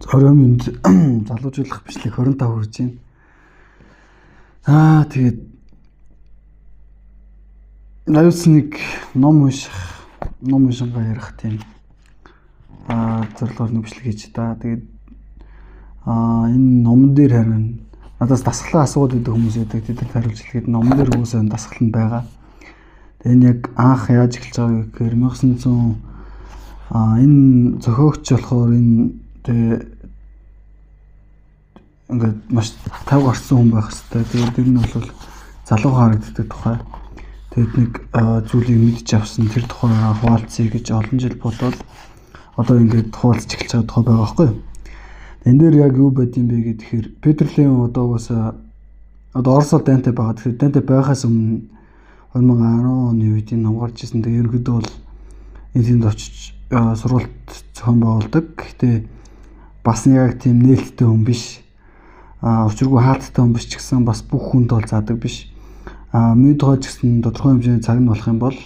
20 минут залуужуулах бичлэг 25 хүрэж байна. Тэгээд аюулс нэг ном уншингаа ярих тийм зорилгоор нэг бичлэг хийж та. Тэгээд энэ номон дээр харин надаас дасгалаа асууад байдаг хүмүүс байдаг. Тэдэнд хариулж хэлэхэд номон дээр уусаа дасгал нь байгаа. Тэгээд энэ яг анх яаж эхэлж байгааг гэхээр 1900 энэ зохиогч болохоор энэ ингээд маш тав гарсан хүн байх хэвээр. Тэгээд тэр нь бол залуу харагддаг тухай. Тэгээд нэг зүйлийг мэдж авсан тэр тухай хуваалцъя гэж олон жил бодвол одоо ингээд хуваалцж эхэлж байгаа тухай байгаа байхгүй юу. Энэ дээр яг юу байд юм бэ гэхээр Петрлин одоо угаасаа одоо Оросод дантай байгаа. Тэгэхээр дантай байхаас өмнө 2010 оны үед энэ ном гарч ирсэн. Тэгээд ерөнхийдөө бол энэ тэнд очиж сургалт зохион байгуулдаг. Гэхдээ бас яг тийм нээлттэй хүн биш. Учиргүй хаалттай хүн биш ч гэсэн бас бүх хүнд бол заадаг биш. Мэд байгаа ч гэсэн тодорхой хэмжээний цаг нь болох юм бол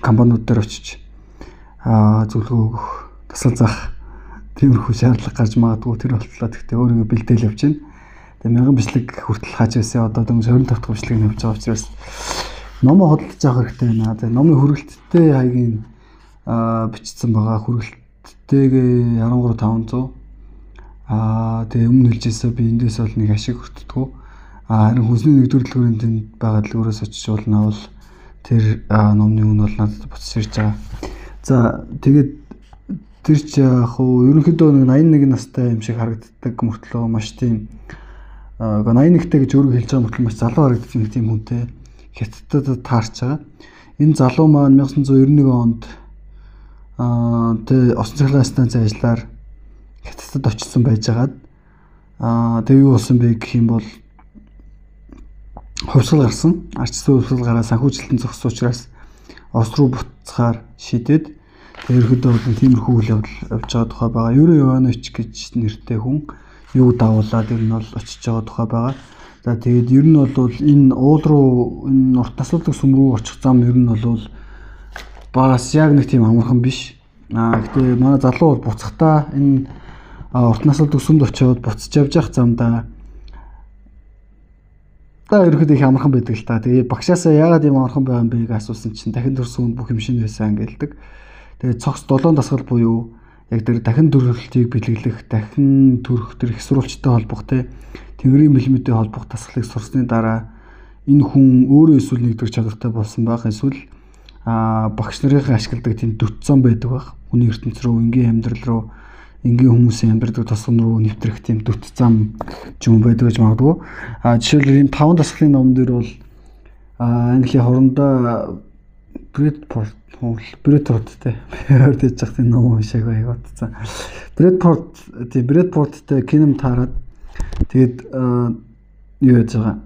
компаниуд дээр очиж зөвлөгөө өгөх, тасал заах тиймэрхүү шаардлага гарч магадгүй тэр болтлоо. Гэхдээ өөрийгөө бэлдээл явж байна. Тэгээ 1000 бичлэг хүртэл хааж байсан. Одоо дөнгөж 25 дахь бичлэг нь явж байгаа учраас номоо хөдөлж авах хэрэгтэй байна. Тэгээ номын хүргэлттэй хаягийн бичсэн байгаа. Хүргэлттэйгээ 13500 тэгээ өмнө хэлжээсээ би эндээс бол нэг ашиг хүртдэг. Харин хүнсний нэгдүгээр дэлгүүрийн тэнд байгаа дэлгүүрээс очиж уулнаа бол тэр номны үн бол надад буцаж ирж байгаа. За тэгээд тэр ч яг хуу ерөнхийдөө нэг 81 настай юм шиг харагддаг мөртлөө маш тийм 81-тэй гэж өөрөө хэлж байгаа мөртлөө маш залуу харагддаг нэг тийм хүнтэй хятадд таарч байгаа. Энэ залуу маань 1991 онд тэ Осон цахилгаан станцын ажиллаар хятадд очсон байжгаад тэг юу болсон бэ гэх юм бол хувьсгал гарсан. Арчсан хувьсгал гараад санхүүжилтэн зогссон учраас Ос руу буцахаар шийдээд ерөнхийдөө бол тиймэрхүү үйл явдал явж байгаа тухай байгаа. Юрий Иванович гэж нэртэй хүн юу дагуулад ер нь бол очиж байгаа тухай байгаа. За тэгээд ер нь бол энэ уул руу энэ урт насалдаг сүм рүү очих зам ер нь бол бас яг нэг тийм амархан биш. Гэхдээ манай залуу бол буцахтаа энэ урт насалдаг сүмд очиод буцаж явж явах замдаа ерөөхдөө их амархан байдаг л та. Тэгээ багшаасаа яагаад юм амархан байгаа юм бэ гэж асуусан чинь дахин төрсөн бүх юм шинэ байсан гэлдэг. Тэгээ цогц 7 дасгал буюу яг тэр дахин төрөлтийг бэлэглэх, дахин төрөх тэр их сурвалжтай холбох тэнгэрийн мэлмэдтэй холбох дасгалыг сурсны дараа энэ хүн өөрөө эсвэл нэгдүгээр чадвартай болсон байх, эсвэл багш нарын ашигладаг тийм дүтцэн байдаг байх. Хүний ертөнц рүү, энгийн амьдрал руу, энгийн хүмүүсийн амьдрал тосгон руу нэвтрэх тийм дүт зам ч юм байдаг гэж магадгүй. Жишээлбэл энэ 5 дасгалын номон дээр бол Английн хорондоо Брэдфордтэй ярьж байгаа тийм ном уншааг байгаад цаа. Брэдфордтэй кином таарад тэгээд юу яаж байгаа.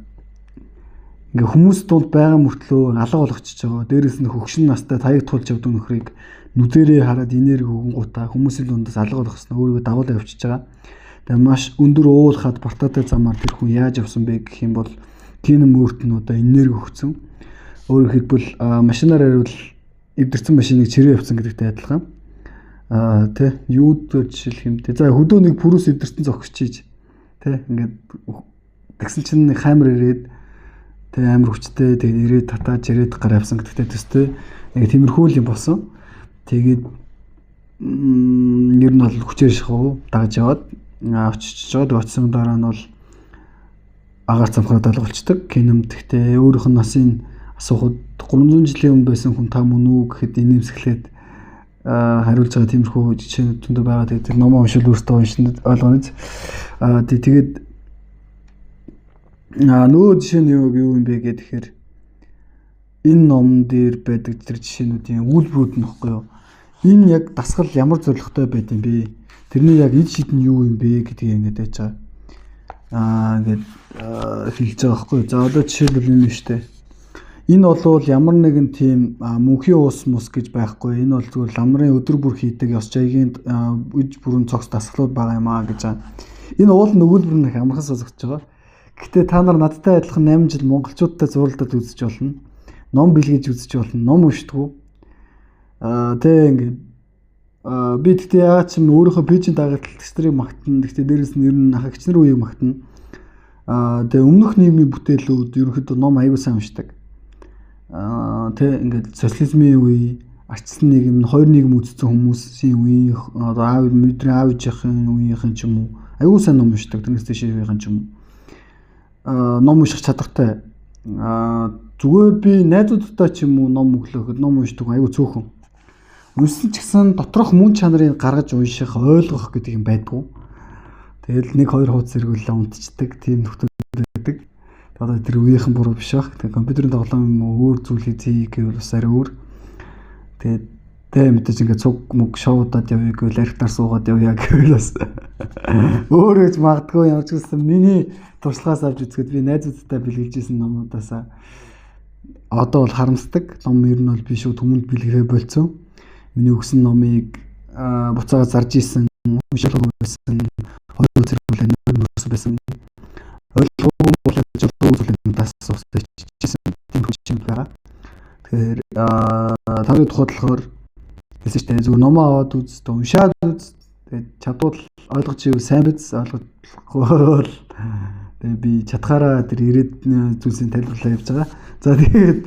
Ингээ хүмүүс дунд байгаа мөртлөө алга болгочихж байгаа. Дээрээс нь хөгшин настай таяг тулж явдаг нөхрийг нүдэрээ хараад инээр хөнгөнгуудаа хүмүүсийн дундаас алга болгосноо өөрийгөө дагуулж явчихж байгаа. Тэгээ маш өндөр уулахад бартаатай замаар тэр хүн яаж явсан бэ гэх юм бол кином өөрт нь одоо энерги өгсөн. Өөрөөр хэлбэл машинаар хариул эвдэрсэн машиныг чирээ явсан гэдэгтэй адилхан. Тэ юуд жишээлх юм те. За хөдөө нэг пүрүс эвдэрсэн зогсож ийж тэ ингээд тэгсэн чинь нэг хамар ирээд тэ амар хүчтэй тэгээд ирээд татаад жирээд гар явсан гэдэгтэй төстэй. Нэг тиймэрхүү юм болсон. Тэгээд ер нь бол хүчээр шахуу дагаж яваад очиж жоод очсон дараа нь бол агаар цамхраад алгуулцдаг. Кином тэгтээ өөрийнх нь насын асуухад 300 жилийн өмнө байсан хүн та мөн үү гэхэд инээмсэглээд хариулж байгаа тиймэрхүү жишээнүүд зөндөө байгаа. Тэгээд тэр номоо уншил өөртөө уншинд ойлгоно. Тэгээд нөө жишээ нь юу юм бэ гэхээр энэ номон дээр байдаг тэр жишээнүүдийн үйлбэрүүд нь баггүй юу? Энэ яг дасгал ямар зорилготой байд юм бэ? Тэрний яг эд шид нь юу юм бэ гэдгийг ингэж яаж байгаа. Ингээд хэлж байгаа байхгүй. За одоо жишээлбэл энэ нь штэ. Энэ бол ямар нэгэн тийм мөнхийн уус мус гэж байхгүй. Энэ бол зүгээр ламрын өдөр бүр хийдэг ёс жаягийн үж бүрэн цогц дасгалууд байгаа юм аа гэж байгаа. Энэ уул нөгөөлбөр нь амархан сонсогдож байгаа. Гэтэ та нар надтай адилхан 8 жил монголчуудтай зурлалдад үзэж болно. Ном бэлгэж үзэж болно. Ном уншдаггүй. Тэ ингээд Би тэгтээ яагаад ч юм өөрийнхөө пэйжийн дагалдагч нарыг магтана. Тэгтээ дээрэс нь ер нь хагч нар үеийг магтана. Тэгээ өмнөх нийгмийн бүтээлүүд ерөнхийдөө ном аягүй сайн уншдаг. Тэг ингээд социализмын үе, ардчсан нийгэм, хоёр нийгэм үзсэн хүмүүсийн үеийн одоо бидний аав ээжийн үеийнхэн ч юм уу аягүй сайн ном уншдаг. Тэрнээс дэшийнхэн ч юм уу ном унших чадвартай. Зүгээр би найзуудтай ч юм уу ном өглөөхөд ном уншдаг аягүй цөөхөн. Үнсэн ч гэсэн доторх мөн чанарыг гаргаж унших, ойлгох гэдэг юм байдгүй. Тэгэл 1-2 хуудас эргүүлээ унтчихдаг, тийм нөхцөл байдаг. Одоо тэр үеийнхэн буруу биш баг. Тэгээ компьютерийн тоглоом өөр зүйл хийх гэвэл бас арай өөр. Тэгээд мэдээж ингээд цуг мөг шоудад явъя гэвэл архитаар суугаад явъя гэвэл бас өөр гэж магадгүй ямар ч гэсэн миний туршлагаас авч үзэхэд би найзуудтай бэлгэлжсэн номуудаасаа одоо бол харамсдаг. Ном ер нь бол би шууд хүмүүнд бэлгэхээ болцсон. Миний өгсөн номыг буцаага зарж исэн, уншилгыг байсан, хоёр зэрэгүүлэн нөрсөн байсан. Ойлгоогүй болоод зөвлөлийн тас суустай чижсэн тийм хүчин байгаа. Тэгэхээр таны тухайд болохоор хэлсэн чинь зүгээр номоо аваад үз, уншаад үз. Тэгээд чадвал ойлгож ивэл сайн биз, ойлгохгүй бол тэгээд би чадхаараа тэр ирээд зүйлсийг тайлбарлаа явж байгаа. За тэгээд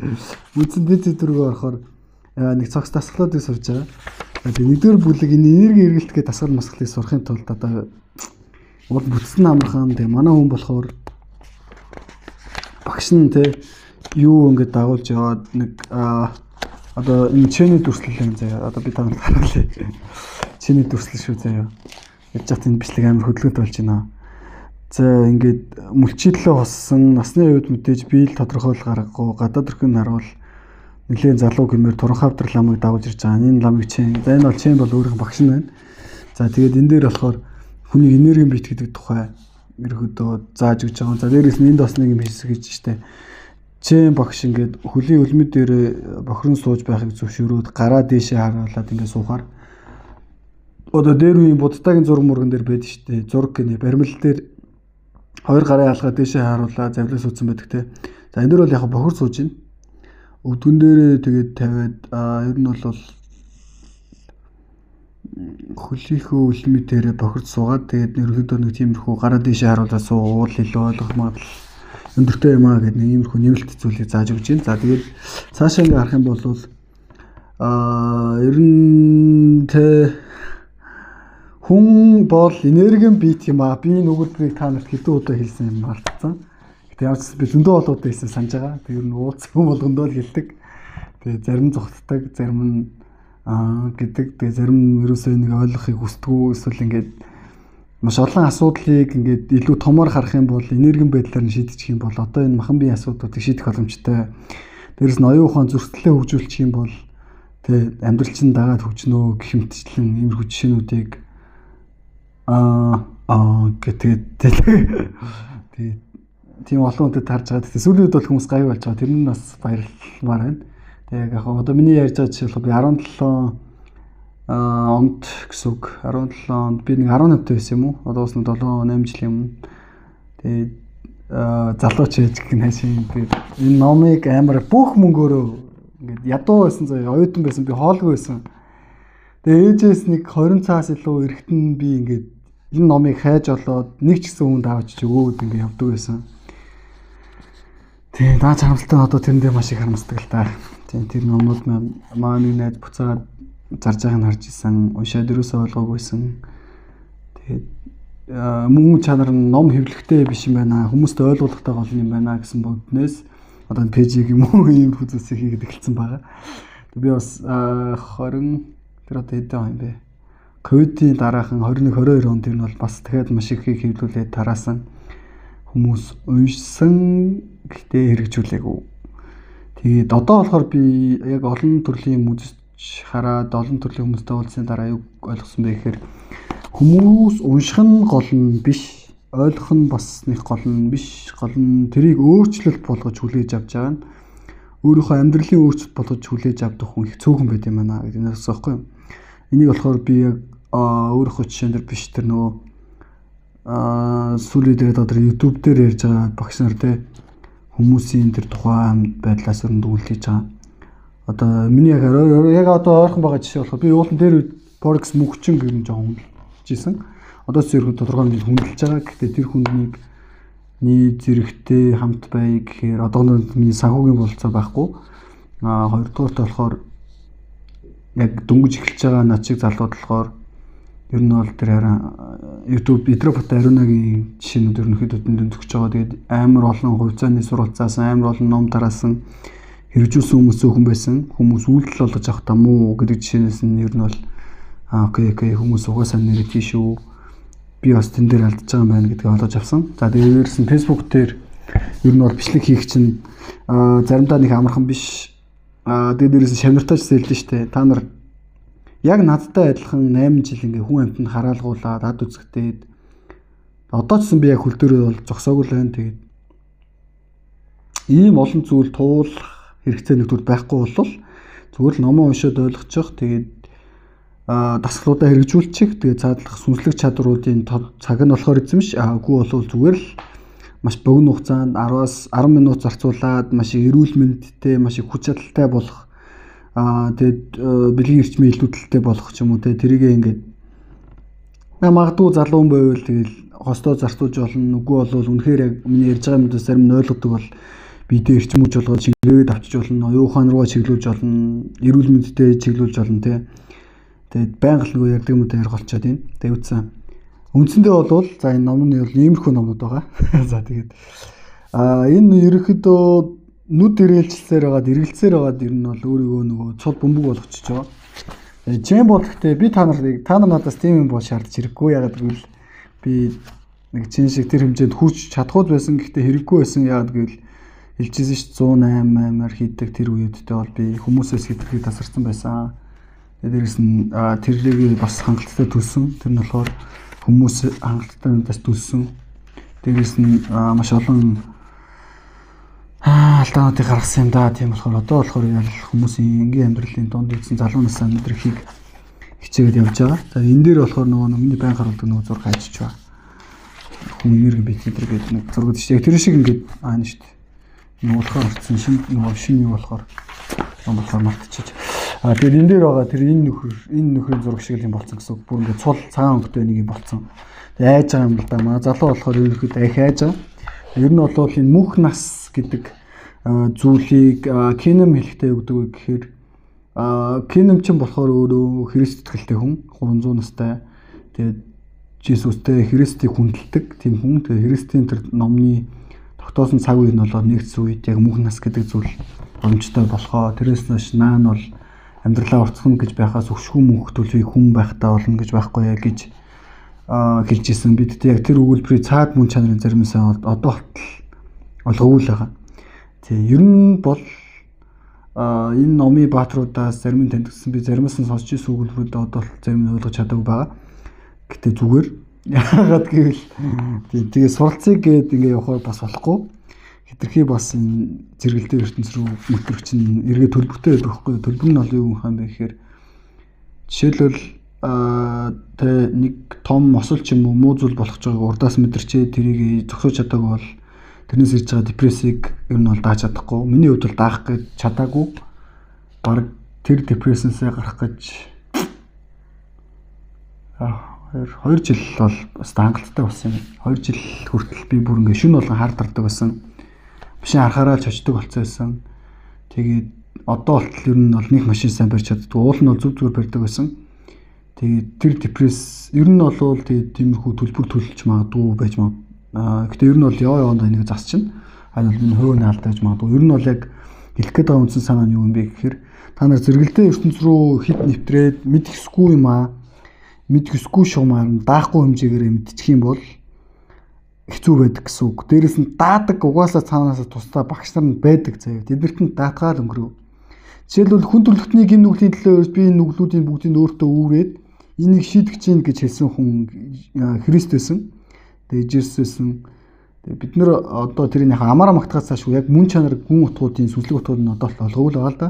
үндсэн бид төргөө орохоор нэг цогц дасгалуудыг сурж байгаа. Тэгээд нэгдүгээр бүлэг энэ энерги эргэлтгээ дасгал масгалыг сурахын тулд одоо уул бүтсэн амархан тэг манай хүн болохоор багш нь тэг юу ингэж дагуулж яваад нэг одоо энэ чиний дүрслэл юм заяа. Одоо би танад харуулъя. Чиний дүрслэл шүү заяа. Яаж ч энэ бичлэг амар хөдөлгөөнтэй болж байна. За ингээд мөлчидлөө хоссон насны үед мэдээж бие л тодорхойл гаргагүй гадаад өрхөнд харуул нэлийн залуу гэмээр туранхавтар ламыг дагуулж ирж байгаа. Энэ ламыг чин. За энэ бол чин бол өөрийнх багш нь байна. За тэгээд энэ дээр болохоор хүний энергийн бит гэдэг тухай ерөөдөө зааж өгч байгаа. За дээрээс нь энд бас нэг юм хийсгэж штэ. Чин багш ингээд хөлийн өлмөд дээр бохирон сууж байхыг зөвшөөрөөд гараа дээшээ харуулад ингээд суухаар одоо дээр үеийн буддагийн зураг мөргөн дээр байдаг штэ. Зураг гинэ баримл дээр хоёр гарын хаалгаа дээшээ харуулаад завлаа суудсан байдаг те. За энэ дөр бол яг бохир сууж байна. Өвдгөн дээрээ тэгээд тавиад ер нь бол хөлийнхөө өлмөд дээр бохирд суугаад тэгээд ерөөдөө нэг тиймэрхүү гараа дээшээ харуулаад суувал илүү ойлгох магадлал өндөртэй юм аа гэдэг нэг иймэрхүү нэмэлт зүйлийг зааж өгч байна. За тэгээд цаашаа ингээ харах юм бол ер нь хүн бол энергийн бит юм аа. Би нөгөөдрийг та нарт хэдэн удаа хэлсэн юм мартсан. Гэтэ яаж би зөндөө болоод байсан санаж байгаа. Тэг ер нь уулз хүн болгондоо л хэлдэг. Тэгээ зарим зүгтдаг, зарим нь гэдэг. Тэгээ зарим нь ерөөсөө нэг ойлгохыг хүсдэггүй эсвэл ингээд маш олон асуудлыг ингээд илүү томоор харах юм бол энергийн байдлаар нь шийдчих юм бол одоо энэ махан биеийн асуудлуудыг шийдэх боломжтой. Дээрээс нь оюун ухаан зөрчилдөө хөгжүүлчих юм бол тэг амьдрал чинь дагаад хөгжнөө гэх мэтчлэн иймэрхүү жишээнүүдийг тэгээд тийм олон хүнтэй тарж байгаа. Тэгтээ сүүлийн үед бол хүмүүс гайв болж байгаа. Тэр нь бас баярлалмаар байна. Тэгээд яг одоо миний ярьж байгаа жишээ бол би 17 онд гэсэн үг. 17 онд би нэг 18 таа байсан юм уу? Одоо бас нэг 7-8 жилийн өмнө. Тэгээд залууч ээж гэх нэшин тэгээд энэ номыг амар бүх мөнгөөрөө ингээд ядуу байсан заяа, оюутан байсан, би хоолгүй байсан. Тэгээд ээжээс нэг 20 цаас илүү эргэтэн би ингээд энэ номыг хайж олоод нэг ч гэсэн хүнд авч өгөөд ингээд явдаг байсан. Тийм даа чамлалтай одоо тэрэндээ маш их харамсдаг л та. Тийм тэр номнууд маань найз буцаад зарж байгааг нь харж исэн, уншаад ерөөсөө ойлгоогүйсэн. Тэгээд мөн чанар нь ном хэвлэгтэй биш юм байна. Хүмүүст ойлгуулахтай гол юм байна гэсэн боднээс одоо пэйжийг юм уу ийм хүзүүсийг хийгээд эхэлсэн байгаа. Би бас 20 тэр одоо хэдэн он юм бэ? Ковидын дараахан 21-22 онд тэр нь бол бас дахиад маш их хэвлүүлээд тараасан хүмүүс уншсан гэхдээ хэрэгжүүлээгүй. Тэгээд одоо болохоор би яг олон төрлийн юм үзэж хараад олон төрлийн хүмүүстэй уулзсны дараа юу ойлгосон бэ гэхээр хүмүүс унших нь гол нь биш, ойлгох нь бас нэг гол нь биш, гол нь тэрийг өөрчлөлт болгож хүлээж авч байгаа нь өөрийнхөө амьдралын өөрчлөлт болгож хүлээж авдаг хүн их цөөхөн байт юм байна гэдэг нь асуухгүй юм. Энийг болохоор би яг өөрийнхөө жишээн дээр биш тэр нөгөө сүүлийн дээр одоо YouTube дээр ярьж байгаа багш нар те хүмүүсийн тэр тухайн байдлаас өрнөд үлдээж байгаа. Одоо миний яг одоо ойрхон байгаа жишээ болохоор би уулын дээр Forex мөнгөчин гэр нь жоохон хөндлөжсэн. Одоо зэрэг тодорхой хэмжээнд хөндлөж байгаа. Гэхдээ тэр хүнднийг зэрэгтэй хамт бай гэхээр одоо миний санхүүгийн бололцоо байхгүй. Хоёрдугаарт болохоор яг дөнгөж эхэлж байгаа над шиг залууд болохоор ер нь бол тэр харин YouTube Петрофото Ариунагийн жишээнүүд ерөнхийдөө төгсөж байгаа. Тэгээд амар олон хувьцааны суралцаасан, амар олон ном тараасан, хэрэгжүүлсэн хүмүүс зөвхөн байсан. Хүмүүс үйлдэл болгож авах та муу гэдэг жишээнээс нь ер нь бол окей хүмүүс угаасаа нэрээ тийш үү. Би бас тэн дээр алдаж байгаа юм байна гэдгийг олж авсан. За дээрээс нь Facebook дээр ер нь бол бичлэг хийх чинь заримдаа нэг амархан биш. Дээрээс нь шавнартаач зээлдэн штэ. Та нар яг надтай адилхан 8 жил ингээ хүн амьтанд хараалгуулаад ад үзэгдээд одоо ч гэсэн би яг хөл дөрөө бол зогсоогүй л байна. Тэгээд ийм олон зүйл туулах хэрэгцээ нэгдүгээр байхгүй болвол зүгээр л номоо уншаад ойлгочих. Тэгээд дасгалуудаа хэрэгжүүлчих. Тэгээд цаадлах сүнслэг чадруудын цаг нь болохоор эзэмш. Үгүй болвол зүгээр л маш богино хугацаанд 10-аас 10 минут зарцуулаад маш их эрүүл мэндтэй, маш их хүч чадалтай болох тэгээд бэлгийн эрчмийн илүүдэлтэй болох ч юм уу те тэрийгээ ингээд магадгүй залуу хүн байвал тэгэл хостоо зарцуулж болно. Үгүй болвол үнэхээр яг миний ярьж байгаа юмдаас зарим нь ойлгодог бол бидээ эрчимүүлж болгоод чиглээд авчиж болно. Оюун ухаан руугаа чиглүүлж болно. Эрүүл мэндэд чиглүүлж болно те. Тэгээд байнга л нөгөө ярьдаг юмудаа ярих болчиход байна. Тэгээд үтсэн. Үндсэндээ бол за энэ номны бол иймэрхүү номнууд байгаа. За тэгээд энэ ерөнхийдөө нүд ирээлжлсээр байгаад эргэлцээр байгаад ер нь бол өөрийгөө нөгөө цул бөмбөг болгочихж байгаа. Жим бол гэхдээ би та нар надаас тийм юм бол шаардж хэрэггүй. Ягаад гэвэл би нэг чин шиг тэр хэмжээнд хүрч чадхууд байсан. Гэхдээ хэрэггүй байсан. Ягаад гэвэл хэлжсэн ш 108-аар хийдэг тэр үедээ бол би хүмүүсээс хэтэрхий тасарсан байсан. Дээрээс нь тэрлэгийг бас хангалттай төлсөн. Тэр нь болохоор хүмүүс хангалттай надаас төлсөн. Дээрээс нь маш олон алдаануудыг гаргасан юм да. Тийм болохоор одоо болохоор яг хүмүүсийн энгийн амьдралын дунд ийдсэн залуу насны өдрийг хичээгээд явж байгаа. За энэ дээр болохоор нөгөө миний байн харуулдаг нөгөө зураг хайчиж байгаа. Хүн энерги бит энэ гэдэг нэг зураг шүү дээ. Тэр шиг ингээд аана шүү дээ. Энэ болохоор орцсон нөгөө шинэ юу болохоор мартчихэж. Тэгэхээр энэ дээр байгаа тэр энэ нөхрийн зураг шиг юм болцсон гэсэн үг. Бүр ингээд цул цагаан өнгөтэй нэг юм болцсон. Тэгээ айж байгаа юм л да. Манай залуу болохоор ерөнхийдөө их айж байгаа. Ер нь бол энэ мөнх нас гэдэг зүйлийг кинем хэлэхдээ өгдөг гэхээр кинем ч болохоор өөрөө Христ итгэлтэй хүн 300 настай. Тэгээд Жисустэй Христийг хүндэлдэг тийм хүн. Тэгээд Христийн тэр номны тогтоосон цаг үе нь бол нэгдсэн үед яг мөнх нас гэдэг зүйл боломжтой болохоо. Тэрээс нааш наан бол амьдралаа уртсан гэж байхаас өшгөө мөнх төлөвийг хүн байхдаа болно гэж байхгүй яа гэж хэлж исэн. Бид яг тэр өгүүлбэрийн цаад мөн чанарын заримсаа одоо болтол олгоул байгаа. Тэгээ ер нь бол энэ номын баатруудаас зарим нь таньдсан би заримаас нь сонсч ирсэн өгүүлбэрүүд одоо зарим нь ойлгож чадаагүй байгаа. Гэтэ зүгээр яагаад гэвэл тэгээ суралцыг гээд ингээ явахаар бас болохгүй. Хэтэрхий бас энэ зэрэгэлдээ ертөнц рүү мөтрөгч нь эргээ төлбөртэй байдаг байхгүй. Төлбөр нь ол юу юм бэ гэхээр жишээлбэл тэ нэг том мосол ч юм уу муу зүйл болох ч байгааг урдаас мэдэрчээ тэрийг зогсоож чадаагүй бол тэрнээс ирж байгаа депрессийг ер нь бол дааж чадахгүй. Миний хувьд бол даах гэж чадаагүй. Бараг тэр депрессэнсээ гарах гэж 2 жил бол бас хангалттай болсон юм. 2 жил хүртэл би бүр ингээ шүн болгон хардардаг байсан. Машин харахаараа л чочдөг болцсон байсан. Тэгээд одоо болтол ер нь бол нэг машин сайн барьж чаддгүй. Уул нь бол зүгээр барьдаг байсан. Тэгээд тэр депресс ер нь бол тэгээд тиймэрхүү төлбөр төлж магадгүй байж магадгүй. Гэтэ ер нь бол яваа энийг засчихна. Энэ бол миний хувийн алдаж магадгүй. Ер нь бол яг хэлэх гээд байгаа үндсэн санаа нь юу юм бэ гэхээр та нар зэрэгэлдээ ертөнц рүү хит нэвтрээд мэдхэсгүй юм аа. Мэдхэсгүй шуумаар даахгүй хэмжээгээр мэдчих юм бол хэцүү байдаг гэсэн үг. Дээрээс нь даадаг угаасаа цаанаас тусдаа багш нар нь байдаг заяа. Тэднэрт нь даатгаал өнгөрөв. Жишээлбэл хүн төрөлхтний гин нүглийн төлөө би энэ нүглүүдийн бүгдийг өөртөө үүрээд энийг шийдэх чинь гэж хэлсэн хүн Христ байсан. Тэгээд Жисус байсан. Тэгээд бид нэр одоо тэрийн амаараа магтахаас цааш яг мөн чанар гүн утгуудын сүнслэг утгууд нь одоо л олгоул байгаа л да.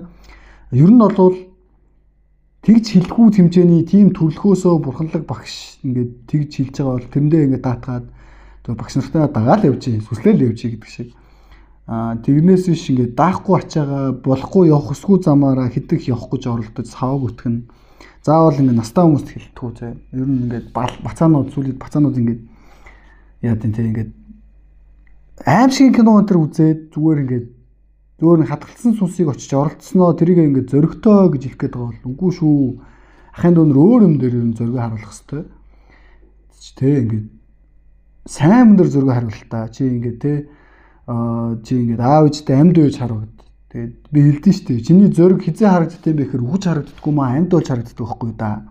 Ер нь бол тэгж хэлэхгүй хэмжээний тийм төрлөхөөсөө бурханлаг багш ингээд тэгж хэлж байгаа бол тэрэндээ ингээд даатгаад тэгээд багш нартай дагаал явж сүслээл явж гэдэг шиг. Тэрнээс биш ингээд даахгүй ачаага болохгүй явах хүсгүй замаараа хитэх явах гэж оролдож саваг өтгөн. Заавал ингээд настай хүмүүст хэлдэг үү зэ. Ер нь ингээд бацаанууд сүлээд бацаанууд ингээд яа гэдэг те ингээд аим шиг кино өнтер үзээд зүгээр нь хадгалсан сүнсийг очиж оролцсноо тэрийг ингээд зөрөгтэй гэж хэлэх гээд байгаа бол үгүй шүү. Ахын дүүнэр өөр юм дээр ер нь зөргөө харуулах хэвээр. Тэ ингээд сайн юм дээр зөргөө харуул та. Чи ингээд те чи ингээд аав ээжтэй амьд байж харав. Тэгээд би хэлдэн шүү дээ. Чиний зөрөг хизээ харагддаг юм бэ гэхээр үхэж харагддаггүй маа амьд болж харагддаг байхгүй да.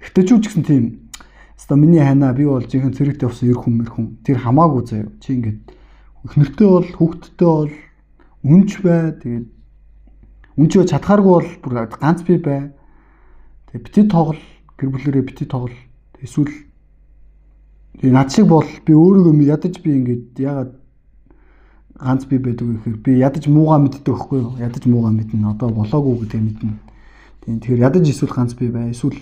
Эхтэйчүүд ч гэсэн тийм. Хэвээ миний хайнаа би бол жинхэнэ цэрэгтэй явсан ер хүн. Тэр хамаагүй заяа. Чи ингээд эхнэртэй бол хүүхдтэй бол үнч бай. Тэгээд үнч бай чадхааргүй бол бүр ганц би бай. Тэгээд бити тоглол гэр бүлэрээ бити тоглол. Эсвэл над шиг бол би өөрийгөө ядаж би ингээд ягаад ганц би байдаг гэхээр би ядаж муугаа мэддэг байхгүй юу? Ядаж муугаа мэднэ. Одоо болоогүй гэдэг мэднэ. Тэгэхээр ядаж эсвэл ганц би бай. Эсвэл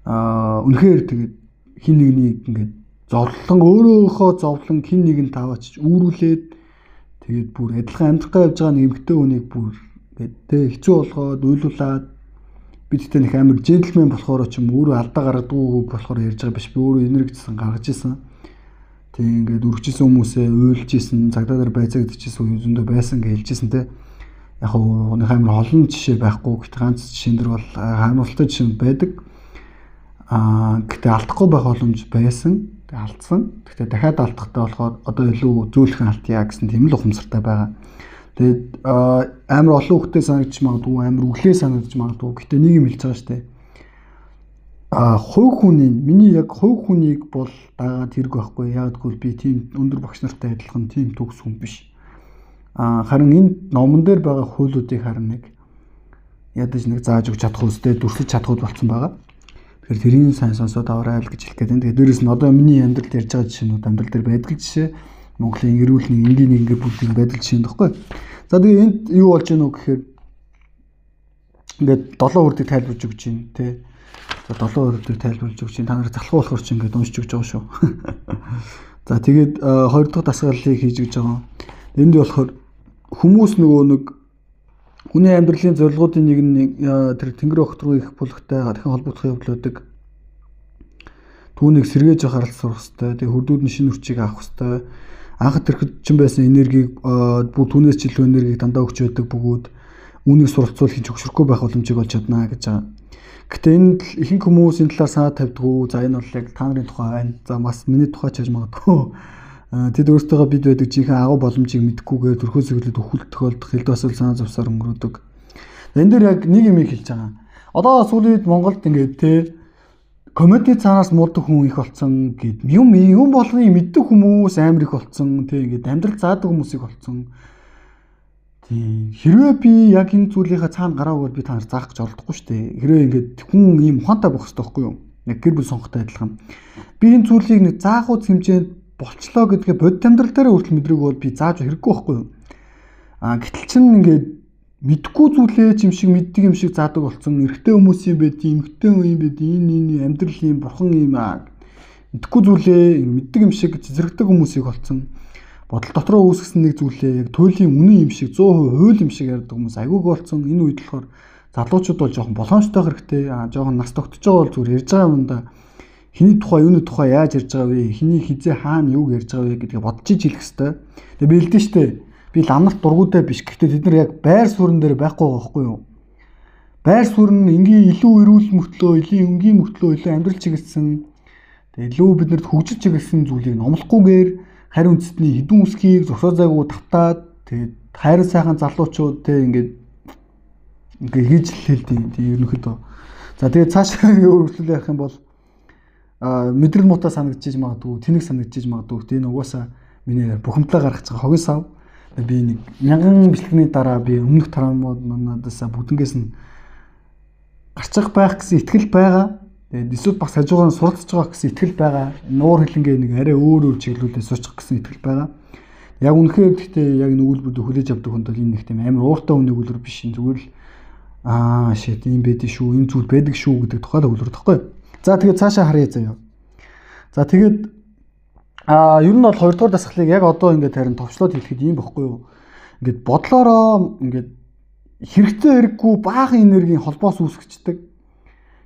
үнэхээр тэгээд хин нэгнийг ингээд зовлон өөрөөхөө зовлон хин нэг нь таваач үүрүүлээд тэгээд бүр адилхан амьдрахаа явж байгаа нэг эмэгтэй хүнийг бүр ингээд тэ хэцүү болгоод уйлуулад бидтэй нэг амар джентльмен болохоор ч юм өөрөө алдаа гаргадгүй болохоор ярьж байгаа биш. Би өөрөө энергичсэн гаргаж исэн. Тэг ингээд үргэжсэн хүмүүсээ уйлж исэн, цагдаа дээр байцаагдчихсэн зөндөө байсан гэж хэлжсэн те. Яг уу нэг амар олон жишээ байхгүй. Гэт ганц жишээн дэр бол хаамралтай жишээ байдаг. Гэтэ алдахгүй байх боломж байсан. Тэг алдсан. Гэтэ дахиад алдахтай болохоор одоо илүү зөөлхөн алтъя гэсэн тийм л ухамсартай байгаа. Тэгээд амар олон хүнтэй санагдаж магадгүй, амар өглөө санагдаж магадгүй. Гэтэ нэг юм хэлж байгаа шүү дээ. Хувь хүний миний яг хувь хүнийг бол дагаад хэрэг байхгүй. Яг гэвэл би тийм өндөр багш нартай адилхан тийм төгс хүн биш. Харин энэ номон дээр байгаа хуулиудыг харин нэг ядаж нэг зааж өгч чадах үстэй дүрсэж чадхуд болсон байгаа. Тэгэхээр тэрийг сайн сонсоод аваарай л гэж хэлэх гээд байна. Тэгээд дээрэс нь одоо миний амьдралд ярьж байгаа жишээнүүд амьдрал дээр байдаг жишээ. Монголын эрүүлний энгийн ингээд бүлгийн байдал жишээ нөхгүй. За тэгээ энд юу болж гэнэ үү гэхээр ингээд 7 хүрдийг тайлбарж өгч байна тий. За 7 хүрдийг тайлбарж өгч байна. Та нарыг залхуу болохоор ч ингээд уншиж өгч байгаа шүү. За тэгээд 2 дахь дасгалыг хийж өгч байгаа. Энд болохоор хүмүүс нөгөө нэг хүний амьдралын зорилгоодын нэг нь тэр тэнгэр огт руу их булгтай дахин холбогдох явдал байдаг. Түүнийг сэргээж харалт сурах хэрэгтэй. Тэгээ хурдууд нь шинэ хүчийг авах хэрэгтэй. Анх тэрхэд ч байсан энергийг бүр түүнээс ч илүү энергийг дандаа өгч байдаг бөгөөд үүнийг суралцвал хийж өгшөрөхгүй байх боломжийг олж чадна гэж байгаа. Гэтэ энэ ихэнх хүмүүс энэ талаар санаа тавьдгүй. За энэ бол яг та нарын тухай байна. За бас миний тухай ч гэж магадгүй. Тэд өөртөө бид байдаг жинхэнэ агуу боломжийг мэдэхгүйгээр төрхөөс өглөөд өхөлт тохиолдох хэлд басал санаа зовсоор өнгөрөөдөг. Энэ дээр яг нэг юм хэлж байгаа. Одоо сүүлийн үед Монголд ингээд те комеди цаанаас муулдаг хүн их болсон гэд юм болгоныг мэддэг хүмүүс амар их болсон те ингээд амьдрал заадаг хүмүүсийг болсон. Тийм хэрвээ би яг энэ зүйлийнхаа цаана гараагүй би та нар заах гэж оролдохгүй шүү дээ. Хэрвээ ингээд хүн ийм ухаантай болох хэрэгтэй байхгүй юу? Яг гэр бүл сонгохтой адилхан. Би энэ зүйлийг нэг заах үз хэмжээнд болчлоо гэдгээ бодит амьдрал дээр хүртэл мэдрээгүй бол би зааж хэрэггүй байхгүй юу? Гэтэл чин ингээд мэдхгүй зүйлээ юм шиг мэддэг юм шиг заадаг болсон. Эрэгтэй хүмүүс юм байд, эмэгтэй хүн юм байд, энэ амьдрал юм, бурхан юм мэдхгүй зүйлээ мэддэг юм шиг зэрэгдэг хүмүүсийг болсон. Бодол дотроо үүсгэсэн нэг зүйлээ яг туйлын үнэн юм шиг 100% хууль юм шиг ярьдаг хүмүүс айгүйг болсон. Энэ үед болохоор залуучууд бол жоохон боломжтой хэрэгтэй. Жоохон нас тогтож байгаа бол зүгээр ярьж байгаа юм да. Хиний тухай, юуны тухай яаж ярьж байгаа вэ? Хиний хизээ хаана юуг ярьж байгаа вэ гэдгийг бодож хэлэх хэрэгтэй. Тэгээ би хэлдэн штэ. Би ламнарт дургуудаа биш. Гэхдээ тэд нар яг байр суурин дээр байхгүй байгаа байхгүй юу? Байр суурин энгийн илүү эрүүл мөртлөө, энгийн мөртлөө илүү амьдрал чиглэсэн. Тэгээ илүү биднэрт хөгжиж чиглэсэн зүйлийг номлохгүйгээр харин үндэстний хідэн үсгийг зогсоо зайгүй тавтаад тэгээд хайр сайхан залуучууд те ингээд хийж хэлдэг тийм ерөнхийдөө. За тэгээд цаашаа өөрчлөлт ярих юм бол мэдрэл муутай санагдчихж магадгүй, тэнэг санагдчихж магадгүй. Энэ угаасаа миний бухимдлаа гаргаж байгаа хогийн сав. Би нэг мянган бичлэгний дараа би өмнөх травмуудаас бүгднгээс нь гарчих байх гэсэн итгэл байгаа. Тэгээд эсвэл бас хажуугаар нь суралцж байгаа гэсэн итгэл байгаа. Нуур хилэнгээ нэг арай өөр чиглүүлээ суучих гэсэн итгэл байгаа. Яг үнэхээр гэхдээ яг нүгэлбүүд хүлээж авдаг хүнд бол энэ нэг тийм амар ууртай үнийг үлэр биш. Зүгээр л shit юм байдаг шүү, энэ зүйл байдаг шүү гэдэг тухай л үлрэх тахгүй. За тэгээд цаашаа харъя заяа. За тэгээд ер нь бол 2 дугаар дасгалыг яг одоо ингээд харин товчлоод хэлэхэд юм бохгүй юу. Ингээд бодлороо ингээд хэрэгтэй хэрэггүй баахан энергийн холбоос үүсгэждэг.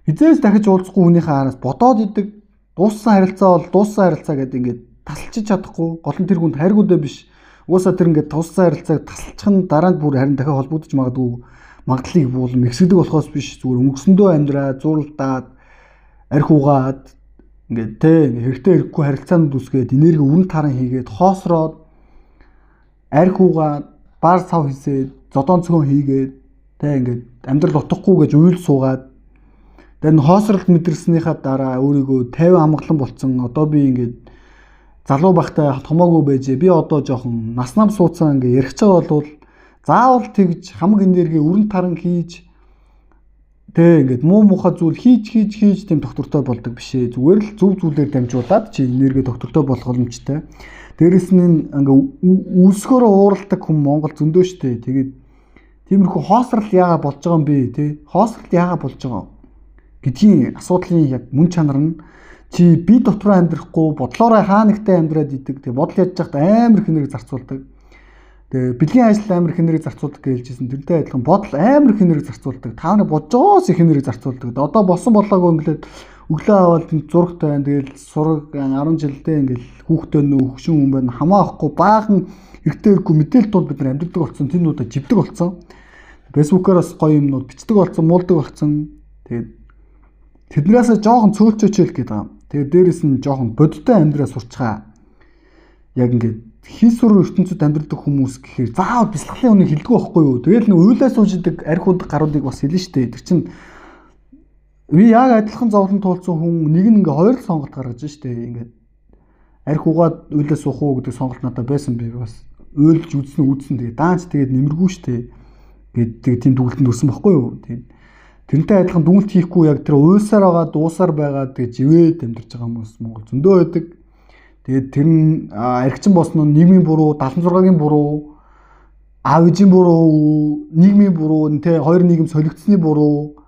хизээс дахиж уулзахгүй хүнийхээ араас бодоод идэг. Дууссан харилцаа бол дууссан харилцаа гэдэг ингээд тасалчиж чадахгүй. Гол нь тэр хүнд хайргуудаа биш. Угаасаа тэр ингээд туссан харилцааг тасалчих нь дараа нь бүр харин дахиад холбогдож магадгүй магадлалыг буулан мэгсэгдэг болохоос биш зүгээр өнгөрсөндөө амьдраа зурлдаад арх угаад ингээд хэрэгтэй хэрэггүй харилцаанд үсгээд энерги өрн таран хийгээд хоосроод арх угаад баар сав хийсээд зодон цогон хийгээд ингээд амьдрал утахгүй гэж уйл суугаад тэгээд хоосролт мэдэрснийхаа дараа өөрийгөө 50 амгалан болцсон одоо би ингээд залуу байхтай томоогүй байж би одоо жоохон нас нам суудсан ингээ ярих чагаа бол заавал тэгж хамаг энерги өрн таран хийж ингээд муу муухай зүйл хийж тийм доктортой болдог биш ээ. Зүгээр л зөв зүйлээр дамжуулаад чи энерги доктортой болох боломжтой. Дээрэс нь ингээ үлсгөөрөө ууралдаг хүн Монгол зөндөө штэ. Тэгээд тиймэрхүү хоосрал яага болж байгаа юм бэ те? Хоосрал яага болж байгаа гэдгийн асуудлын яг мөн чанар нь чи би дотроо амьдрахгүй бодлоороо хаа нэгтэй амьдраад идэг. Тэгээ бодол яаж яхад амар их энерги зарцуулдаг. Тэгээ бэлгийн ажил амар их энерги зарцуулдаг гэж хэлжсэн. Тэрнтэй адилхан бодол амар их энерги зарцуулдаг. Та нар бодож байгаас их энерги зарцуулдаг. Одоо болсон болоогүй ингээд өглөө аваад зургтай байна. Тэгэл сураг 10 жилдээ ингээд хүүхдээ нөө хөвшин хүн байна. Хамаа авахгүй баахан эртээ ирэхгүй мэдээлэл тул бид нар амьддаг болсон. Тэн удаа живдэг болсон. Фэйсбүүкээс гоё юмнууд бичдэг болсон, муулдаг болсон. Тэгээд тэднээс жоохон цөөлчөөчөл гэдэг юм. Тэгээд дээрэс нь жоохон бодиттой амьдраа сурчгаа. Яг ингээд хийсүр ертөнцид амьдрдаг хүмүүс гэхээр заавал бясалгалын үнийг хэлдэг байхгүй юу? Тэгэл нэг уйлаа сууждаг архиуд гаруудыг бас хэлнэ штэ. Тэр чинь би яг адилхан зовлон туулсан хүн нэг нь ингээ хоёр л сонголт гаргаж штэ. Ингээд арх угаад уйлаа суух уу гэдэг сонголт надад байсан би бас уйлж үзсэн. Тэгээд даанч тэгээд нэмэргүй штэ. Тэгээд тийм дүгэлтэнд өрсөн байхгүй юу? Тэгээд тэрнтэй адилхан дүгнэлт хийхгүй яг тэр уйлсаар байгаа дуусаар байгаа тэгээд живээд амьдарч байгаа хүмүүс Монгол зөндөө байдаг. Тэгээд тэр нь архичин босно нийгмийн буруу, 76-гийн буруу, аав ээжийн буруу, нийгмийн буруу, тэ хоёр нийгэм солигдсны буруу.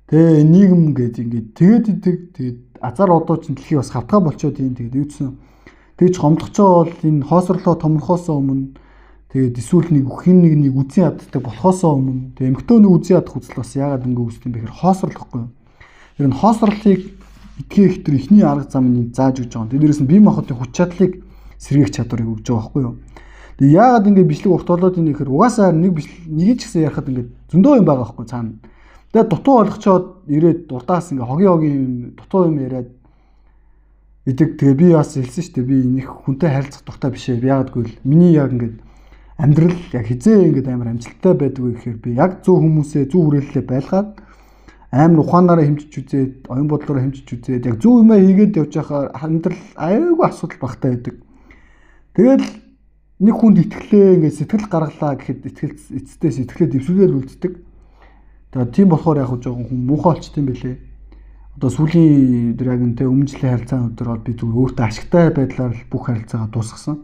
Тэгээ нийгэм гэдэг ингээд тэгээд азар одоо ч дэлхий бас хавтгай болчоод юм тэгээд юуцсан. Тэгж гомдохчоо бол энэ хоосрлоо томрохоос өмнө тэгээд эсвэл нэг өхин нэг үзэн яддаг болохоос өмнө тэгээд эмгтөөний үзэн ядах үзэл бас яагаад ингэ үүсдэг юм бэ гэхээр хоосрлохгүй. Тэр нь хоосрлыг итгэх тэр ихний арга замыг зааж өгч байгаа. Дээрээс нь бие махбодын хүч чадлыг сэргээх чадварыг өгж байгаа байхгүй юу. Тэгээд яагаад ингэ бичлэг урт болоод ийм гэхээр угаасаа нэг ч гэсэн ярихад ингэ зөндөө юм байгаа байхгүй цаана. Тэгээд дутуу болгочоод ирээд дуртаас ингээ хогийн дутуу юм яриад идэг. Тэгээ би бас хэлсэн шүү дээ. Би нэг хүнтэй харилцах дуртай биш ээ. Яагаад гэвэл миний яг ингээ амьдрал яг хизээ ингээ амар амжилттай байдаг вэ гэхээр би яг зөв хүмүүсээ зөв хүрээлэлээ байлгаад амар ухаанаараа хэмжиж үзээд, оюун бодлороо хэмжиж үзээд яг зөв юмаа хийгээд явж байхаар амьдрал аюулгүй асуудал багтаа байдаг. Тэгэл нэг хүнд итгэлээ ингээ сэтгэл гаргалаа гэхэд эцэстээ сэтгэлээ дэвсгэрэл үлддэг. Тэгээд тийм болохоор яг жоохон хүн муухай болчтой юм бэлээ. Одоо сүүлийн драгонтэй өмнө жилийн харилцааны өдөр бол би зүгээр өөртөө ашигтай байдлаар бүх харилцаагаа дуусгасан.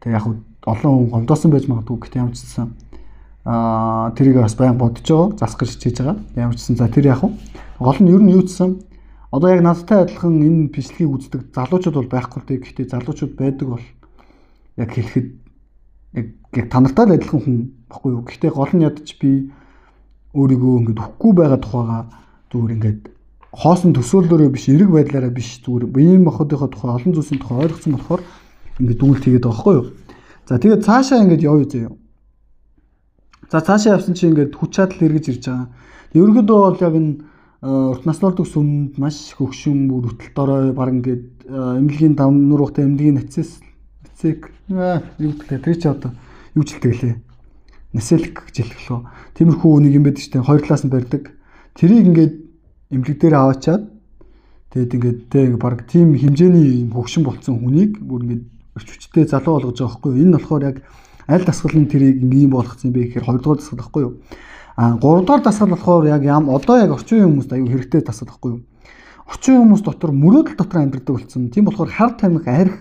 Тэгээд яг олон хүн гомдоосон байж магадгүй гэхдээ ямар ч гэсэн тэрийг бас баян бодож байгаа, засах гэж хичээж байгаа. Ямар ч гэсэн за тэр яг гол нь ер нь юуцсан. Одоо яг надтай адилхан энэ бичлэгийг үздэг залуучууд бол байхгүй л дээ. Гэхдээ залуучууд байдаг бол яг хэлэхэд яг та нартай л адилхан хүн баггүй юу. Гэхдээ гол нь ядч би өөрийгөө ингээд өгөхгүй байгаа тухайга зүгээр ингээд хоосон төсөөллөөрөө биш, эрэг байдлаараа биш зүгээр бие махбодынхоо тухай олон зүйлсийн тухай ойлгосон болохоор ингээд дүгнэлт хийгээд байгаа байхгүй юу. За тэгээд цаашаа ингээд явъя заяа. За цаашаа явсан чинь ингээд хүч чадал эргэж ирж байгаа. Ерөнхийдөө бол яг энэ урт наснуулдаг сүмд маш хөгшин бүр хөтөл дорой баг ингээд эмнэлгийн давнуургатай эмнэлгийн нацик юу гэдэг тэр чи одоо юу ч хэлдэг лээ. Населик гэж хэлэх лөө. Тиймэрхүү нэг юм байдаг шүү дээ. Хоёр талаас нь барьдаг. Тэрийг ингээд эмнэлэг дээр аваачаад тэгээд ингээд баг тийм хэмжээний хөгшин болсон хүнийг бүр ингээд өрч хүчтэй залуу болгож байгаа байхгүй юу. Энэ болохоор яг аль дасгал нь тэрийг ийм болгоцсон юм бэ гэхээр 2 дугаар дасгал байхгүй юу. 3 дугаар дасгал болохоор яг одоо яг орчин үеийн хүмүүст аюу хэрэгтэй дасгал байхгүй юу. Орчин үеийн хүмүүс дотор мөрөөдөл дотор амьдардаг болсон. Тийм болохоор хар тамхи арх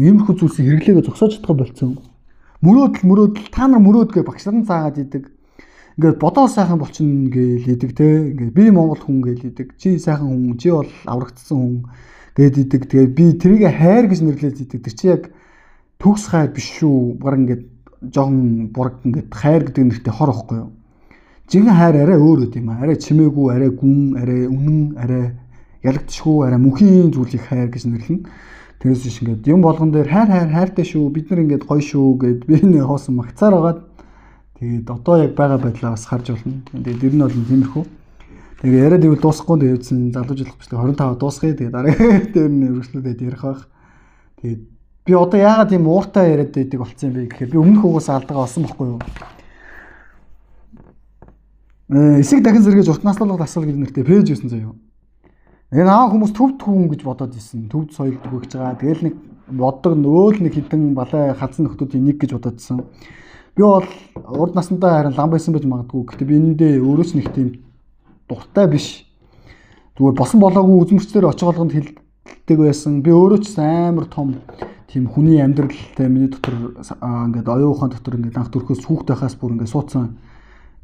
иймэрхүү зүйлсийг хэрэглээгээ зогсоож чадах болсон. Мөрөөдөл та нар мөрөөдгөө багш нарын заагаад идэг. Ингээд бодоо сайхан болчихно гээл идэг те. Ингээд би Монгол хүн гээл идэг. Чи сайхан хүн, чи бол аврагдсан хүн гээд идэг. Тэгээ би тэрийг хайр гэж нэрлээд идэг. Тэр чи яг төгс хайр биш шүү. Баг ингээд жоохон бураг ингээд хайр гэдэг нэртэй хор ихгүй юу. жинхэнэ хайр арай өөр үт юм аа. Арай чимээгүй, арай гүн, арай үнэн, арай ялагдчихгүй, арай мөнхийн зүйлийг хайр гэж нэрлэнэ. Тэгээс биш ингээд юм болгон дээр хайртай шүү. Бид нар ингээд гоё шүү гэд би энэ хоосон магцаар байгаад тэгээд одоо яг байгаа байдлаа бас харж болно. Тэгээд ер нь бол тиймэрхүү. Тэгээ яриад ивэл дуусахгүй дээдсэн залуужлах бичлэг 25 дуусгая. Тэгээ дараагийн дээр нь өргөжлүүлээд ярих байх. Тэгээд би одоо яагаад тийм ууртай яриад байдаг болцсон юм бэ гэхээр би өмнөх угаас алдагаа олсон байхгүй юу? Эсэг дахин зэрэгж урт наслуулгад асуул гэдэг нэртэй пэйж юусэн заяа. Энэ хүмүүс төвд хүн гэж бодоод ирсэн. Төвд соёлд өгч байгаа. Тэгэл нэг боддог нөгөө л нэг хитэн балай хадсан нөхдүүдийн нэг гэж бодоод ирсэн. Би бол урд насндаа харин лам байсан байж магадгүй. Гэхдээ би энэндээ өөрөөс нэг тийм дуртай биш. Зүгээр босон болоогүй үзмөрчлөөр очих болгонд хилдэг байсан. Би өөрөө ч амар том тийм хүний амьдралтай миний дотор ингээд оюун ухаан дотор ингээд анх төрхөөс хүүхд байхаас бүр ингээд суудсан.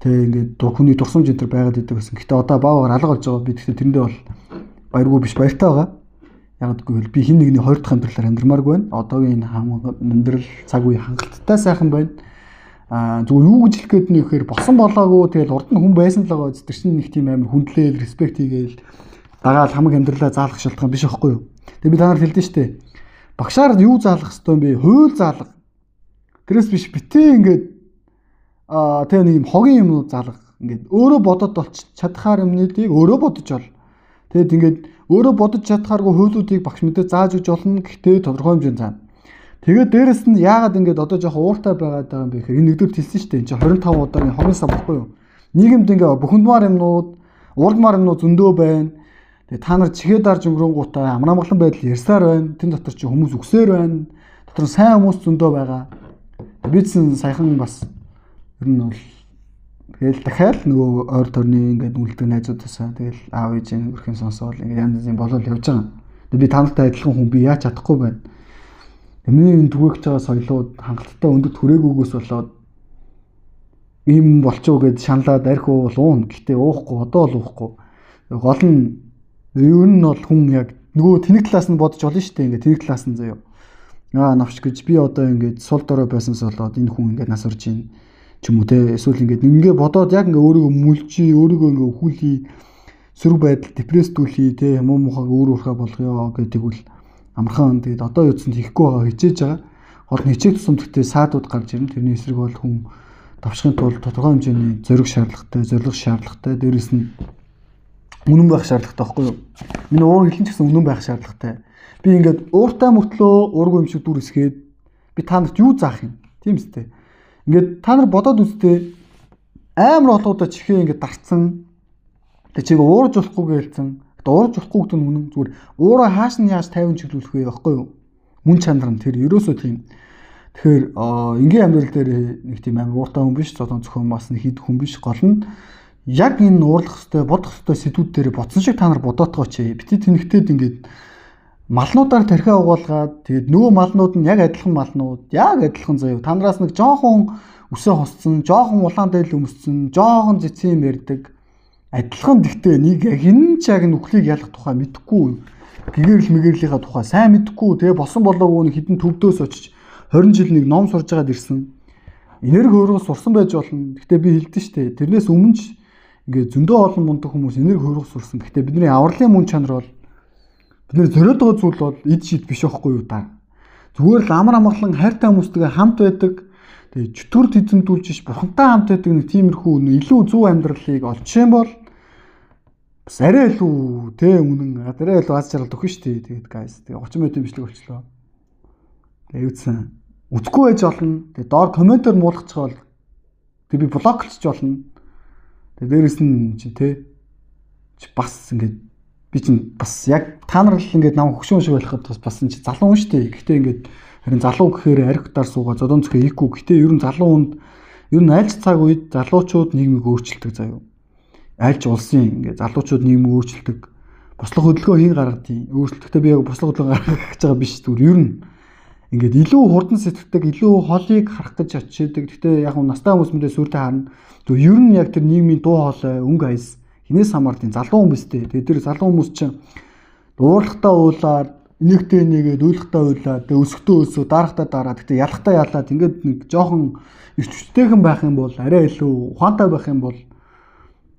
Тэг ингээд хүний дурсамж энэ төр байгаад идэг байсан. Гэхдээ одоо баагаар алга болж байгаа. Би тэгэхээр тэрэндээ бол баяргүй биш баяртай байгаа. Яг гэвэл би хин нэгний 20 дахь амьдралаар амьдрмааргүй байна. Одоогийн амьдрал цаг үе хангалттай сайхан байна. Зүгээр юу гэж хэлэх гээд нэхээр босон болоогүй тэгэл урд нь хүн байсан л байгаа. Тэр чинь нэг тийм амар хүндлээл, респект хийгээл дагаал хамаг амьдралаа заалах шалтгаан биш байхгүй юу? Тэгээ би та нарт хэлдэн штэ. Багшаар юу заалах хэвтэй юм бэ? Хууль заалах. Тэрээс биш битээ ингээд тэгээ нэг юм хогийн юмнууд заалах. Ингээд өөрөө бодоод олч чадхаар юмнуудыг өөрөө бодож ол. Тэгэд ингээд өөрөө бодож чадхааргүй хуулиудыг багш мэдээ зааж өгч болно. Гэхдээ тодорхой хэмжээнд заана. Тэгээд дээрэс нь яагаад ингээд одоо жоох ууртай байгаад байгаа юм бэ гэхээр энэ нэгдүгээр хэлсэн шүү дээ. Энд чинь 25 удаагийн хогийн сав баггүй юу? Нийгэмд ингээд бухимдмаар юмнууд, уурдмаар юмнууд зөндөө байна. Тэгээд та нар чихээ дарж өнгөрөнгүүтээ амраамгалан байдал ярьсаар байна. Тэн дотор чи хүмүүс үгсээр байна. Дотор сайн хүмүүс зөндөө байгаа. Бидсэн саяхан бас ер нь бол тэгэл дахиад нөгөө ойр төрний ингээд үлддэг найзуудаасаа тэгэл аав ээжийн өрхөн сонсоол ингээд янз янз болол явж байгаа. Тэгээд би та нартай адилхан хүн би яаж чадахгүй байна. Миний энэ түгээгч байгаа соёлууд хангалттай өндөд хүрээгүйгээс болоод ийм болчихоо гэд шаналаад арх уул уун. Гэхдээ уухгүй одоо л уухгүй. Гол нь ер нь бол хүн яг нөгөө тэнэг талаас нь бодож олно шүү дээ. Ингээд тэнэг талаас нь заяа. Навч гэж би одоо ингээд сул дорой байсанс болоод энэ хүн ингээд нас орж ийн ч юм уу те эсвэл ингээд бодоод яг ингээд өөрийгөө мүлжи өөрийгөө ингээд өхүүлээ сөрөг байдал депресдүүлээ те муу мухаг өөр өөрхөө болгоё гэдэг үл амархан тэгээд одоо юуцанд хийхгүй байгаа хичээж байгаа. Гол нь хичээх тусам гэхдээ саадууд гарч ирнэ. Тэрний эсрэг бол хүн давшихын тулд тодорхой хэмжээний зориг шаардлагатай, дээрэс нь үнэн байх шаардлагатай байхгүй юу? Миний уур хэлэн ч гэсэн үнэн байх шаардлагатай. Би ингээд ууртай мөртлөө уургүй юм шиг дүр эсгээд би та нарт юу заах юм? Тийм үстэй. Ингээд та нар бодоод үстэй амар олоодаа чихээ ингээд дарцсан. Тэг чиг уурж болохгүй гэлцэн. Уурж болохгүй гэдэг нь үнэн зүгээр уураа хааш нь яаж 50 чиглүүлэх вэ байхгүй юу? Мөн чанар нь тэр ерөөсөө тийм. Тэгэхээр энгийн амьдрал дээр нэг тийм амар ууртай хүн биш, зодон зөвхөн бас нэг хэд хүн биш. Гол нь яг энэ уурлах хөстэй, бодох хөстэй сэдвүүд дээр бодсон шиг та нар бодоотгоо чи. Бити тэнэгтээд ингээд малнуудаар тархиа угаалгаад тэгээд нөгөө малнууд нь яг адилхан малнууд, яг адилхан заяа. Та нараас нэг жоохон өсөө хосцсон, жоохон улаан дээл өмссөн, жоохон цэцэн юм ярьдаг. Адилхан гэхдээ нэг хин ч яг нүхлийг ялах тухай мэдэхгүй. Гэгэрл мэгэрлийнхаа тухай сайн мэдэхгүй. Тэгээ босон болоогүй нэг хідэн төвдөөс очиж 20 жил нэг ном сурж агаад ирсэн. Энерги хөргөс сурсан байж болно. Гэхдээ би хэлдэн штэ. Тэрнээс өмнө ч ингээд зөндөө олон мундаг хүмүүс энерги хөргөс сурсан. Гэхдээ бидний авралын мөн чанар бол бидний зориод байгаа зүйл бол эд шид биш байхгүй юу та. Зүгээр л амар амгалан хайртай хүмүүстэйгээ хамт байдаг. Тэгээ чөтгөр эзэмдүүлж ш бурхантай хамт байдаг нэг тиймэрхүү илүү зөв амьдралыг олж юм бол бас арай илүү тэ үнэн арай илүү аз жаргал өгөх шүү дээ. Тэгээд guys тэгээ 30 минутын бичлэг болчлоо. Тэгээ юуцсан үзэхгүй байж болно. Тэгээ доор комментээр муулгачих бол тэгээ би блоклчих болно. Тэгээ дээрэс нь чи тэ бас ингээд би чинь бас яг та нар л ингээд нам хөгшөөн шиг байхад бас энэ чи залуу хүн шүү дээ. Гэхдээ ингээд харин залуу гэхээр архитаар суугаа зодон цөхөө ийхгүй. Гэхдээ ер нь залуу хүнд ер нь айлч цаг үед залуучууд нийгмийг өөрчилдөг заяа. Айлч улсын ингээд залуучууд нийгмийг өөрчилдөг. Бослого хөдөлгөөн хийн гаргадیں۔ Өөрчлөлтөд би яг бослого хөдөлгөөн гаргах гэж байгаа биш зүгээр ер нь ингээд илүү хурдан сэтгэдэг, илүү холыг харах гэж очиэдэг. Гэхдээ яг настай хүмүүс мэдээ сүрдэ харна. Тэг ер нь яг тэр нийгмийн дуу хоолой өнгө аяс хинээс хамаардیں۔ Залуу хүн биз дээ. Тэгээд тэр залуу хүмүүс чинь уурлахтаа уулаад нэгтэй нэгээд уйлахтаа уйлаад тэгээ өсөхтөө өсөө дарахтаа дараад тэгээ ялахтаа ялаад ингээд нэг жоохон эрч хүчтэйхэн байх юм бол арай илүү ухаантай байх юм бол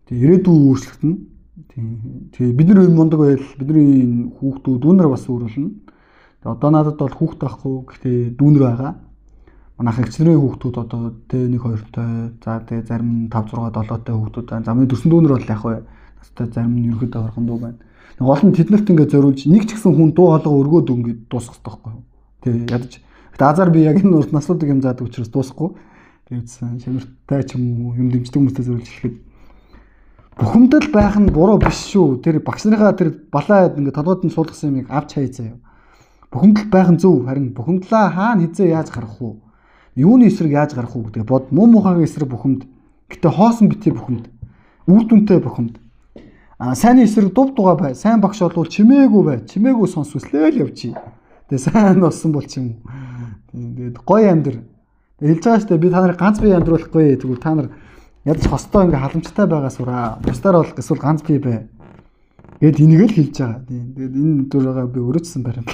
Тэгээ ирээдүйн өөрчлөлт нь тэгээ бид нар мундаг байл бидний хүүхдүүд дүүнэр бас өөрөлдөн. Тэгээ одоо надад бол хүүхд байхгүй гэхдээ дүүнэр байгаа. Манайх эгчнэрийн хүүхдүүд одоо тэ 1 2 той за тэгээ зарим нь 5 6 7 той хүүхдүүд байна. За миний 4 дүүнэр бол яг вэ. Настай зарим нь ерөөдөө орхон дүү байна. Гол нь тэднэрт ингээд зориулж нэг ч гэсэн хүн дуу хоолой өргөөд ингээд дуусгах хэрэгтэй байхгүй юу? Тэг ядаж. Гэтэ азар би яг энэ насуудыг юм заадаг учраас дуусахгүй. Тэгсэн шамиртай ч юм уу юм дэмждэг хүмүүстэй зориулж хэлэхэд бухимдал байх нь буруу биш шүү. Тэр багш нарыгаа тэр балаа ингээд толгойд нь суулгасан юмыг авч хаяа заяа. Бухимдал байх нь зөв. Харин бухимдлаа хаана хизээ яаж гарах вэ? Юуны эсрэг яаж гарах вэ гэдэг бод муу мухагийн эсрэг бухимд. Гэтэ хоосон битээ бухимд. Үр дүнтэй бухимд. Сайн эсрэг дув дугаа бай. Сайн багш олвол чимээгүй бай. Чимээгүй сонсвол л явчих. Тэгээ сайн болсон бол ч юм уу. Тэгээд гоё амьдр. Хэлж байгаа шүү дээ би та нарыг ганц бие амьдруулахгүй. Тэгвэл та нар ядч хостой ингээ халамжтай байгаа сураа. Бусдаар бол эсвэл ганц бие бай. Гэт энийг л хэлж байгаа. Тэгээд энэ дүр байгаа би өрөөцсөн баримт.